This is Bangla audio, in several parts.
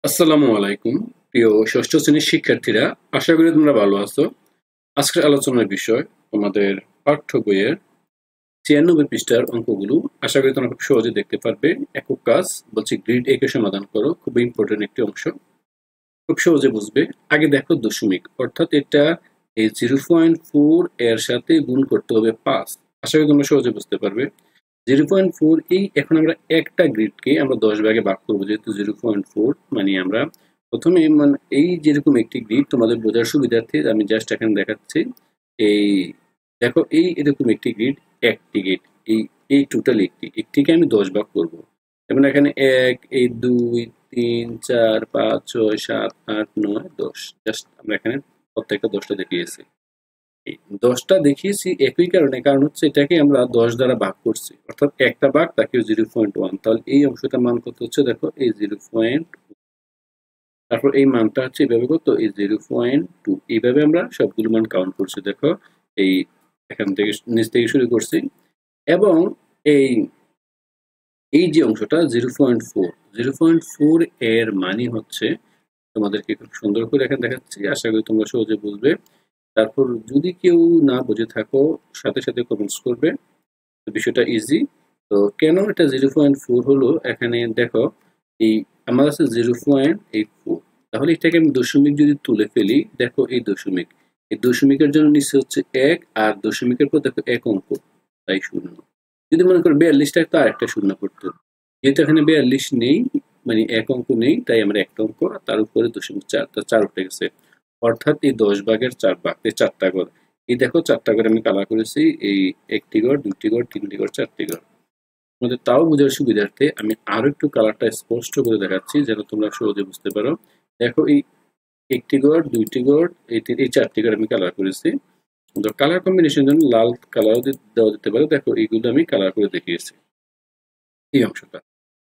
আসসালামু আলাইকুম প্রিয় ষষ্ঠ শ্রেণীর শিক্ষার্থীরা, আশা করি তোমরা ভালো আছো। আজকের আলোচনার বিষয় তোমাদের পাঠ্য বইয়ের 96 পৃষ্ঠার অঙ্কগুলো আশা করি তোমরা খুব সহজে দেখতে পারবে। একক কাজ বলছি গ্রিড একে সমাধান করো, খুব ইম্পর্টেন্ট একটি অংশ, খুব সহজে বুঝবে। আগে দেখো দশমিক, অর্থাৎ এটা এই 0.4 এর সাথে গুণ করতে হবে 5। আশা করি তোমরা সহজে বুঝতে পারবে। 0.4 এই এখন আমরা একটা গ্রিডকে আমরা 10 ভাগে ভাগ করবো, যেহেতু 0.4 মানে আমরা প্রথমে মানে এই যেরকম একটি গ্রিড তোমাদের বোঝার সুবিধার্থে আমি জাস্ট এখানে দেখাচ্ছি। এই দেখো এই এরকম একটি গ্রিড, একটি গ্রিড এই এই টোটাল একটিকে আমি 10 ভাগ করব। যেমন এখানে 1, এই 2, 3, 4, 5, 6, 7, 8, 9, 10। জাস্ট আমরা এখানে প্রত্যেকটা 10টা দেখিয়েছি। এই 10টা দেখিয়েছি একই কারণে, কারণ হচ্ছে এটাকে আমরা 10 দ্বারা ভাগ করছি, অর্থাৎ একটা ভাগ তাকে 0.1। তাহলে এই অংশটা মান কত হচ্ছে দেখো, এই 0. তারপর এই মানটা হচ্ছে এইভাবে কত, এই 0.2। এইভাবে আমরা সবগুলো মান কাউন্ট করছি। দেখো এই এখান থেকে নিচ থেকে শুরু করছি, এবং এই এই যে অংশটা 0.4 এর মানে হচ্ছে, তোমাদেরকে খুব সুন্দর করে এখানে দেখাচ্ছি, আশা করি তোমরা সহজে বুঝবে। তারপর যদি কেউ না বুঝে থাকো সাথে সাথে কমেন্টস করবে, বিষয়টা ইজি। তো কেন এটা 0.4 হলো, এখানে দেখো এই আমার আছে 0.84, তাহলে এটাকে আমি দশমিক যদি তুলে ফেলি, দেখো এই দশমিক, এই দশমিকের জন্য নিচে হচ্ছে 1, আর দশমিকের পর দেখো 1 অঙ্ক, তাই 0। যদি মনে করো 42টা, তো আরেকটা 0 করতে হবে। যেহেতু এখানে 42 নেই, মানে 1 অঙ্ক নেই, তাই আমরা একটা অঙ্ক আর তার উপরে 0.4, তা 4 উঠে গেছে। অর্থাৎ এই 10 ভাগের 4 ভাগ, এই 4টা ঘর। এই দেখো 4টা ঘরে আমি কালার করেছি, এই 1টি ঘর, 2টি ঘর, 3টি ঘর, 4টি ঘর। তোমাদের তাও বোঝার সুবিধার্থে আমি আরো একটু কালারটা স্পষ্ট করে দেখাচ্ছি, যেন তোমরা সহজে বুঝতে পারো। দেখো এই 1টি ঘর, 2টি ঘর, এই 4টি ঘর আমি কালার করেছি। কালার কম্বিনেশন জন্য লাল কালারও দেওয়া যেতে পারে। দেখো এইগুলো আমি কালার করে দেখিয়েছি এই অংশটা।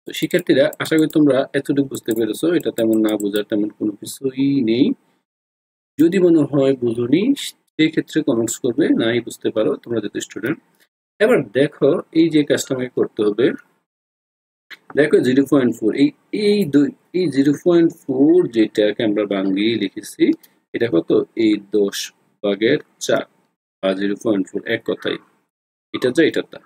তো শিক্ষার্থীরা, আশা করি তোমরা এতটুকু বুঝতে পেরেছো। এটা তেমন না বোঝার তেমন কোনো কিছুই নেই। যদি মনে হয় বুঝুনি, সেই ক্ষেত্রে কমেন্টস করবে, নাই বুঝতে পারো তোমরা যেহেতু স্টুডেন্ট। এবার দেখো এই যে কাজটা আমাকে করতে হবে, দেখো 0.4, এই 0.4 যেটাকে আমরা বাংলিয়ে লিখেছি, এটা কত, এই 10 ভাগের 4 বা 0.4, এক কথাই এটা যা এটা তা,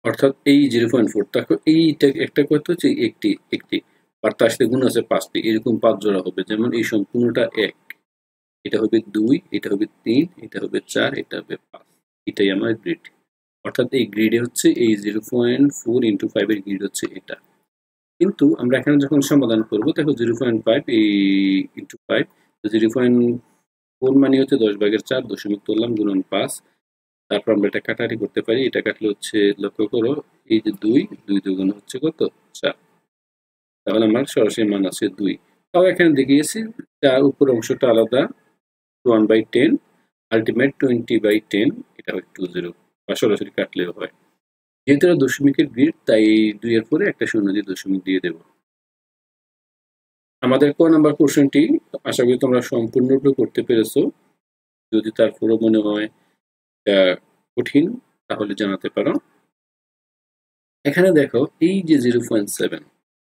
অর্থাৎ এই 0.4। দেখো এইটা একটা কত হচ্ছে, একটি একটি, আর তার সাথে গুণ আছে 5টি, এরকম 5 জোড়া হবে। যেমন এই সম্পূর্ণটা 1, এটা হবে 2, এটা হবে 3, এটা হবে 4, এটা হবে 5। এটাই আমার গ্রিড। অর্থাৎ এই গ্রিডে হচ্ছে এই 0.4 ইন্টু 5 এর গ্রিড হচ্ছে এটা। কিন্তু আমরা এখানে যখন সমাধান করবো, দেখো 0.5 এই ইন্টু 5, 0.4 মানে হচ্ছে 10 ভাগের 4, দশমিক তুললাম, গুণন 5। তারপর আমরা এটা কাটাকাটি করতে পারি, এটা কাটলে হচ্ছে, লক্ষ্য করো এই যে 2, 2 দুগুণ হচ্ছে কত, 4। তাহলে আমার সরাসরি মান আছে 2। তাও এখানে দেখিয়েছি 4 উপর অংশটা আলাদা, 1/10, আলটিমেট 20/10, এটা হয় 20, বা সরাসরি কাটলেও হয়। যেহেতু এটা দশমিকের গ্রিড, তাই 2 এর পরে একটা শূন্য দিয়ে দশমিক দিয়ে দেব। আমাদের ক নাম্বার কোশ্চেনটি আশা করি তোমরা সম্পূর্ণরূপে করতে পেরেছো। যদি তারপরও মনে হয় কঠিন, তাহলে জানাতে পারো। এখানে দেখো এই যে 0.7,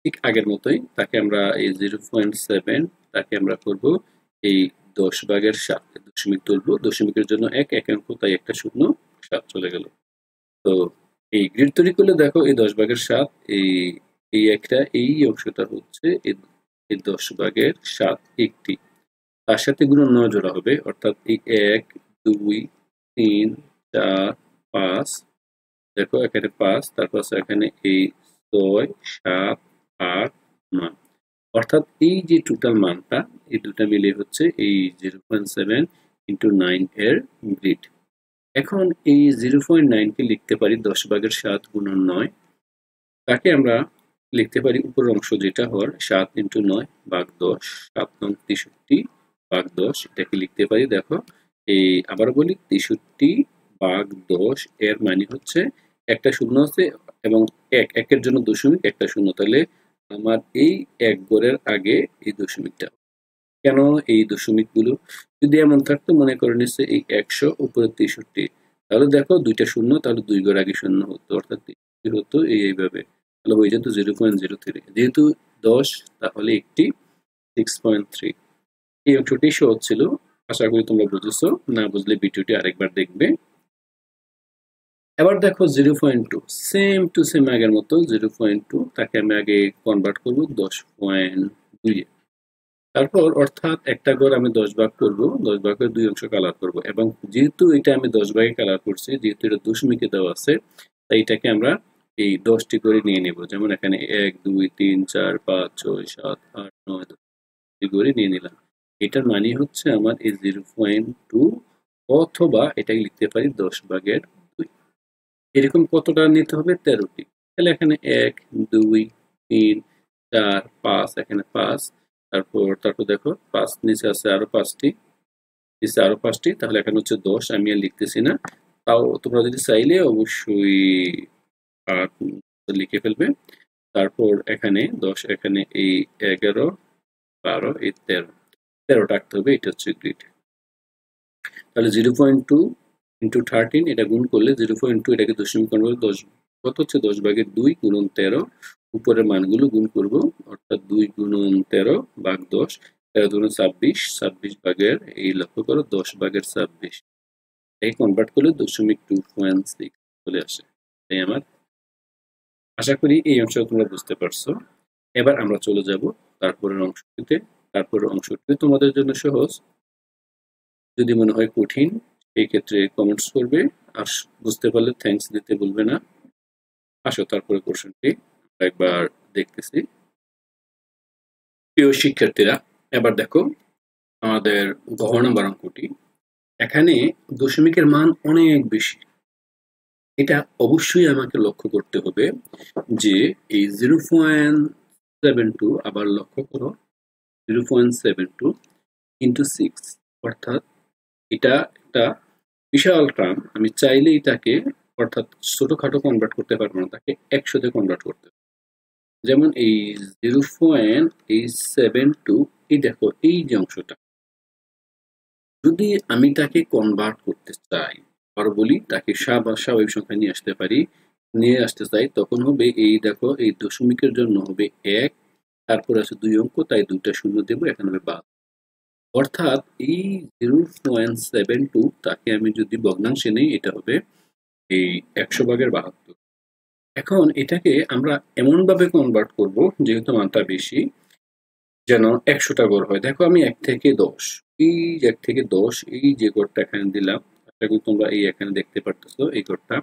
ঠিক আগের মতোই তাকে আমরা এই 0.7 তাকে আমরা করব এই 10 ভাগের 7, দশমিক তুলবো, দশমিকের জন্য 1 অঙ্ক, তাই একটা শূন্য, 7 চলে গেল। তো এই গ্রিড তৈরি করলে দেখো এই 10 ভাগের 7, এই একটা, এই অংশটা হচ্ছে এই 10 ভাগের 7 একটি, তার সাথে গুণন 9 জোড়া হবে, অর্থাৎ এই 1, 2, 3, 4, 5। দেখো এখানে 5, তারপর এখানে এই 6, 7, 8, 9। অর্থাৎ এই যে টোটাল মানটা, এই দুটা মিলে হচ্ছে এই 0.7 ইন্টু 9 এর গ্রিড। এখন এই 0.9 কে লিখতে পারি 10 ভাগের 7 গুণন 9। তাকে আমরা লিখতে পারি উপরের অংশ যেটা হওয়ার 7 ইন্টু 9 ভাগ 10, 7 নং 63 ভাগ 10, এটাকে লিখতে পারি। দেখো এই আবার বলি 63 ভাগ 10 এর মানে হচ্ছে একটা শূন্য আছে, এবং একের জন্য দশমিক, একটা শূন্য। তাহলে আমার এই এক ঘরের আগে এই দশমিকটা। কেন এই দশমিকগুলো যদি এমন থাকতো, মনে করে নিচ্ছে এই 100 উপরে 63, তাহলে দেখো দুইটা শূন্য, তাহলে 2 ঘর আগে শূন্য হতো, অর্থাৎ হতো এইভাবে। তাহলে হয়ে যেত 0.03, যেহেতু 10 তাহলে একটি 6.3। এই অংশটি সহজ ছিল, আশা করি তোমরা বুঝেছো। না বুঝলে ভিডিওটি আরেকবার দেখবে। এবার দেখো 0.2, সেম টু সেম আগের মতো 0.2, তাকে আমি আগে কনভার্ট করবো 10.2 এ। তারপর অর্থাৎ একটা ঘর আমি 10 ভাগ করব, 10 ভাগের 2 অংশ কালার করব, এবং যেহেতু এটা আমি 10 ভাগে কালার করছি, যেহেতু এটা দশমিকে দেওয়া আছে, তাই এটাকে আমরা এই 10টি করে নিয়ে নেব। যেমন এখানে 1 2 3 4 5 6 7 8 9 10 করে নিয়ে নিলাম। এটার মানে হচ্ছে আমার এই 0.2, অথবা এটাকে লিখতে পারি 10 ভাগের 2। এরকম কতটা নিতে হবে? 13টি। তাহলে এখানে 1 2 3 4 5, এখানে 5, তারপর দেখো 5 নিচে আছে আরো 5টি, নিচে আরো 5টি, তাহলে এখানে হচ্ছে 10। আমি আর লিখতেছি না, তাও তোমরা যদি চাইলে অবশ্যই লিখে ফেলবে। তারপর এখানে 10, এখানে এই 11 12 এই 13 রাখতে হবে। এটা হচ্ছে গ্রিড। তাহলে 0.2 ইন্টু 13, এটা গুণ করলে 0.2, এটাকে দশমিক কনভার্ট 10 কত হচ্ছে 10 ভাগের 2 গুণন 13। উপরের মানগুলো গুণ করব, অর্থাৎ 2 গুণন 13 ভাগ 10, 13 দুগুণ 26, 26 ভাগের এই লক্ষ্য করো 10 ভাগের 26, এই কনভার্ট করলে 0.2.6 চলে আসে। তাই আমার আশা করি এই অংশটা তোমরা বুঝতে পারছো। এবার আমরা চলে যাব তারপরের অংশটিতে। তারপরের অংশটি তোমাদের জন্য সহজ, যদি মনে হয় কঠিন এই ক্ষেত্রে কমেন্টস করবে, আর বুঝতে পারলে থ্যাঙ্কস দিতে ভুলবে না। আসো তারপরে কোশ্চেনটি একবার দেখতেছি। প্রিয় শিক্ষার্থীরা, এবার দেখো আমাদের ঘ নম্বর অঙ্কটি। এখানে দশমিকের মান অনেক বেশি, এটা অবশ্যই আমাকে লক্ষ্য করতে হবে যে এই 0.72, আবার লক্ষ্য করো 0.72 ইন্টু 6, অর্থাৎ এটা একটা বিশাল টার্ম। আমি চাইলে এটাকে অর্থাৎ ছোটখাটো কনভার্ট করতে পারবো না, তাকে 100-তে কনভার্ট করতে হবে। যেমন এই 0.72, এই দেখো এই যে অংশটা, যদি আমি তাকে কনভার্ট করতে চাই, আর বলি তাকে স্বাভাবিক সংখ্যা নিয়ে আসতে চাই, তখন হবে এই দেখো এই দশমিকের জন্য হবে 1, তারপর আছে 2 অঙ্ক, তাই 2টা শূন্য দেবো, এখানে হবে 12। অর্থাৎ এই 0.72 তাকে আমি যদি ভগ্নাংশে নেই, এটা হবে এই 100 ভাগের 72। এখন এটাকে আমরা এমন ভাবে কনভার্ট করব যেহেতু মানটা বেশি, যেন 100টা ঘর হয়। দেখো আমি 1 থেকে 10, এই 1 থেকে 10, এই যে ঘরটা এখানে দিলাম, তোমরা এই এখানে দেখতে পারতেছো এই ঘরটা।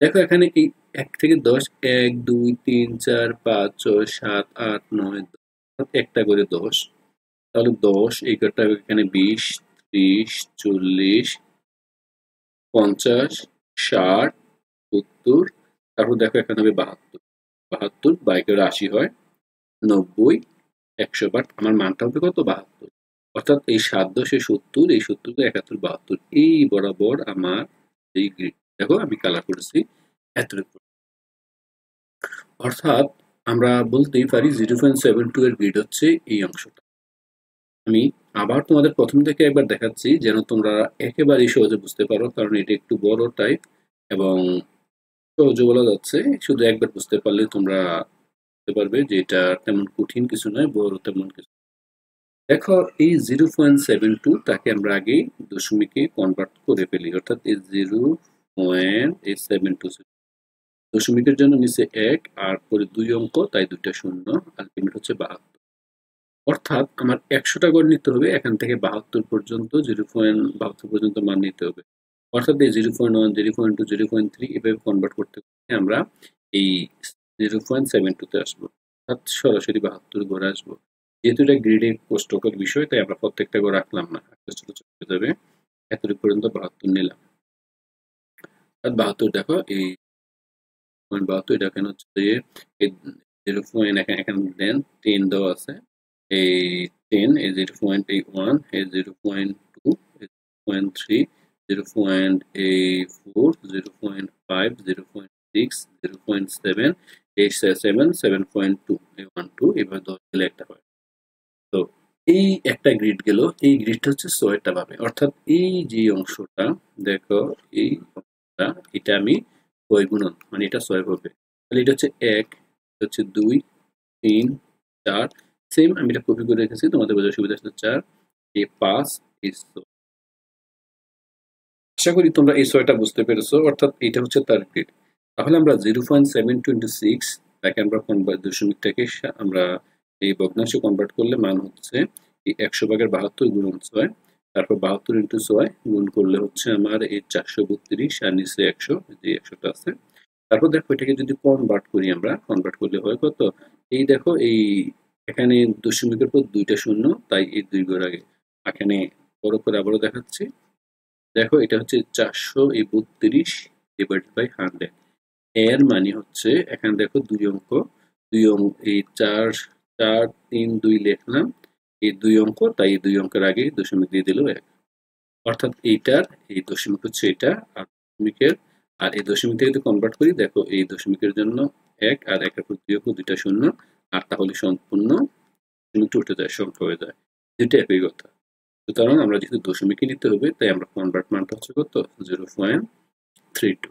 দেখো এখানে এই 1 থেকে 10, 1 2 3 4 5 6 7 8 9 10, একটা করে 10, তাহলে 10 এই ঘরটা এখানে 20 30 40 50 60 70, তারপর দেখো এখানে হবে 72, 72 বাইকের 80 হয় 90 100, বাট আমার মানটা হবে কত? 72। অর্থাৎ এই 7 10 70, এই 70 71 72, এই বরাবর আমার এই গ্রিড। দেখো আমি কালার করেছি এতটুকু। অর্থাৎ আমরা বলতেই পারি 0.72 এর গ্রিড হচ্ছে এই অংশটা। আমি আবার তোমাদের প্রথম থেকে একবার দেখাচ্ছি যেন তোমরা একেবারেই সহজে বুঝতে পারো, কারণ এটা একটু বড় টাইপ এবং সহজে বলা যাচ্ছে। শুধু একবার বুঝতে পারলে তোমরা বুঝতে পারবে যে এটা তেমন কঠিন কিছু নয়, বড় তেমন কিছু। দেখো এই 0.72 তাকে আমরা আগে দশমিকে কনভার্ট করে ফেলি, অর্থাৎ এই 0.72 দশমিকের জন্য নিচে 1 আর পরে 2 অঙ্ক, তাই 2টা শূন্য, আলটিমেট হচ্ছে 72। অর্থাৎ আমার 100টা ঘর নিতে হবে, এখান থেকে 72 পর্যন্ত 0.72 পর্যন্ত মান নিতে হবে। অর্থাৎ এই 0.1 0.2 0.3 এভাবে কনভার্ট করতে করতে আমরা এই 0.72-তে আসবো, অর্থাৎ সরাসরি 72 ঘরে আসবো। যেহেতু এটা গ্রিডে কষ্টকর বিষয়, তাই আমরা প্রত্যেকটা ঘর রাখলাম না, ছোট ছোট হয়ে যাবে। এতটুকু পর্যন্ত 72 নিলাম। 72 দেখো এই 72, এটা এখানে হচ্ছে যে এই 0. এখানে দেন 10 দেওয়া আছে, এই 10, এই 0.1, এই 0.2, 0.3, 0.4, 0.5, 0.6, 0.7, এই 7.2, এই 1 2, এভাবে 10 গেলে একটা হয়। তো এই একটা গ্রিড গেল, এই গ্রিডটা হচ্ছে 6টা ভাবে, অর্থাৎ এই যে অংশটা দেখো এই অংশটা, এটা আমি 6 গুণন, মানে এটা 6 হবে, তাহলে এটা হচ্ছে 1, হচ্ছে 2 3 4 সেম আমি এটা কপি করে রেখেছি তোমাদের বোঝার সুবিধা হচ্ছে 4 এই 5 এই 6। আশা করি তোমরা এই 6টা বুঝতে পেরেছো, অর্থাৎ এটা হচ্ছে তার গ্রেড। তাহলে আমরা 0.726 তাকে আমরা দশমিকটাকে আমরা এই ভগ্নাংশে কনভার্ট করলে মান হচ্ছে এই 100 ভাগের 72 গুণন 6, তারপর 72 ইন্টু 6 গুণ করলে হচ্ছে আমার এই 432 আর নিচে 100, যে 100টা আছে। তারপর দেখো এটাকে যদি কনভার্ট করি, আমরা কনভার্ট করলে হয় কত, এই দেখো এই এখানে দশমিকের পর 2টা শূন্য, তাই এই 2 ঘর আগে। এখানে বড় করে আবারও দেখাচ্ছি, দেখো এটা হচ্ছে 432 ডিভাইড বাই 100। এর মানে হচ্ছে এখানে দেখো দুই অঙ্ক এই 4 4 3 2 লিখলাম, এই 2 অঙ্ক, তাই এই 2 অঙ্কের আগে দশমিক দিয়ে দিল 1, অর্থাৎ এইটার এই দশমিক হচ্ছে এটা, আর দশমিকের আর এই দশমিক থেকে যদি কনভার্ট করি, দেখো এই দশমিকের জন্য 1 আর 1 এর পর 2 অঙ্ক, 2টা শূন্য, আর তাহলে সম্পূর্ণ দশমিকটা উঠে যায়, সংখ্যা হয়ে যায়। দুইটা একই কথা। সুতরাং আমরা যেহেতু দশমিকে নিতে হবে, তাই আমরা কনভার্ট মানটা হচ্ছে কত, 0.32।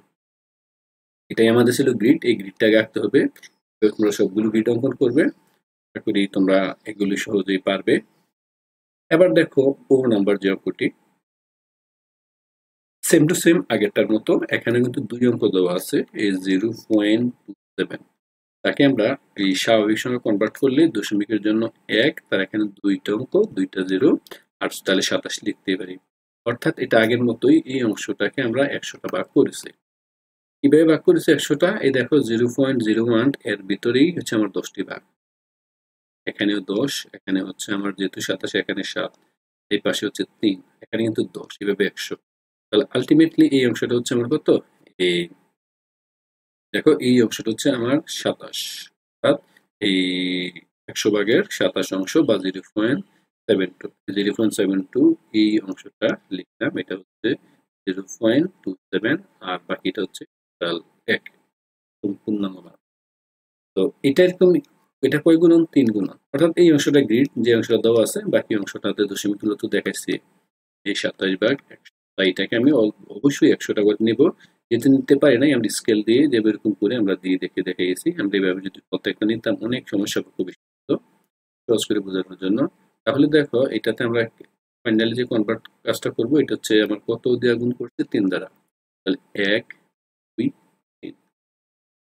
এটাই আমাদের ছিল গ্রিড। এই গ্রিডটাকে আঁকতে হবে, তোমরা সবগুলো গ্রিড অঙ্কন করবে, আশা করি তোমরা এগুলি সহজেই পারবে। এবার দেখো 4 নাম্বার যে অঙ্কটি, সেম টু সেম আগেরটার মতো, এখানে কিন্তু 2 অঙ্ক দেওয়া আছে, এই 0.27, তাকে আমরা এই স্বাভাবিক সংখ্যা কনভার্ট করলে দশমিকের জন্য 1, তার এখানে 2টা অঙ্ক, 2টা 0, আর তাহলে 27 লিখতে পারি। অর্থাৎ এটা আগের মতোই, এই অংশটাকে আমরা 100টা ভাগ করেছি। কিভাবে ভাগ করেছি 100টা, এই দেখো 0.01 এর ভিতরেই হচ্ছে আমার 10টি ভাগ, এখানেও 10, এখানে হচ্ছে আমার যেহেতু 27, এখানে 7, এই পাশে হচ্ছে 3, এখানে কিন্তু 10, এভাবে 100। তাহলে আলটিমেটলি এই অংশটা হচ্ছে আমার কত, এই দেখো এই অংশটা হচ্ছে আমার 27, অর্থাৎ এই 100 ভাগের 27 অংশ বা 0.72 এই অংশটা লিখলাম, এটা হচ্ছে 0.27, আর বাকিটা হচ্ছে এক পূর্ণাঙ্গ মান। তো এটা এরকম, এটা কয় গুণন, 3 গুণন, অর্থাৎ এই অংশটা গ্রিড, যে অংশটা দেওয়া আছে, বাকি অংশটাতে দশমিকগুলো তো দেখাচ্ছি এই 27 ভাগ 100, তাই এটাকে আমি অবশ্যই 100টা করে নেব। যেহেতু নিতে পারি নাই, আমরা স্কেল দিয়ে যে এরকম করে আমরা দিয়ে দেখে গেছি। আমরা এইভাবে যদি প্রত্যেকটা নিতাম, অনেক সমস্যা খুব বেশি হতো, সহজ করে বোঝানোর জন্য। তাহলে দেখো এটাতে আমরা ফাইনালি যে কনভার্ট কাজটা করবো, এটা হচ্ছে আমার কত দিয়ে গুণ করছে, 3 দ্বারা, তাহলে 1 2 3,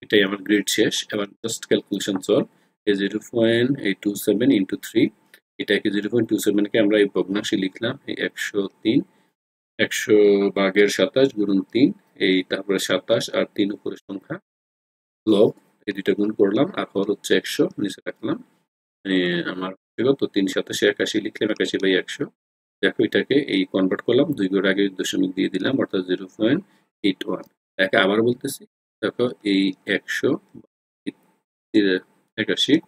এটাই আমার গ্রিড শেষ। এবার জাস্ট ক্যালকুলেশন সলভ, এই 0.827 ইন্টু 3, এটাকে 0.27 কে আমরা এই ভগ্নাংশে লিখলাম, এই 103, 100 ভাগের 27 গুণন 3, এই তারপরে 27 আর 3 উপরের সংখ্যা লব, এই দুইটা গুণ করলাম, আর হর হচ্ছে 100 নিচে রাখলাম। আমার কত, 3 27 81 লিখলাম, 81/100। দেখো এটাকে এই কনভার্ট করলাম, 2 ঘর আগে দশমিক দিয়ে দিলাম, অর্থাৎ 0.81। একে আবার বলতেছি, দেখো এই 100 81,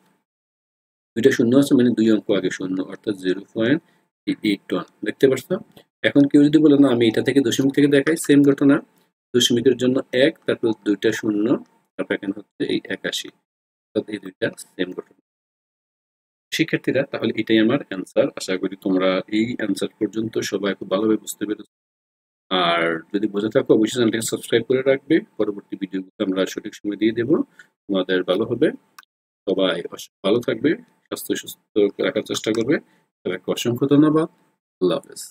2টা শূন্য আছে, মানে 2 অঙ্ক আগে শূন্য, অর্থাৎ 0.81। দেখতে পাচ্ছ? এখন কেউ যদি বলে না আমি এটা থেকে দশমিক থেকে দেখাই, সেম ঘটনা, দশমিকের জন্য 1, তারপর 2টা শূন্য, তারপর এখানে হচ্ছে এই 81, অর্থাৎ এই দুইটা সেম ঘটনা। শিক্ষার্থীরা, তাহলে এটাই আমার অ্যান্সার। আশা করি তোমরা এই অ্যান্সার পর্যন্ত সবাই খুব ভালোভাবে বুঝতে পেরেছো। আর যদি বুঝে থাকো, অবশ্যই চ্যানেলটাকে সাবস্ক্রাইব করে রাখবে, পরবর্তী ভিডিওগুলো আমরা সঠিক সময় দিয়ে দেবো, তোমাদের ভালো হবে। সবাই ভালো থাকবে, স্বাস্থ্য সুস্থ রাখার চেষ্টা করবে। সবাইকে অসংখ্য ধন্যবাদ। আল্লাহ হাফেজ।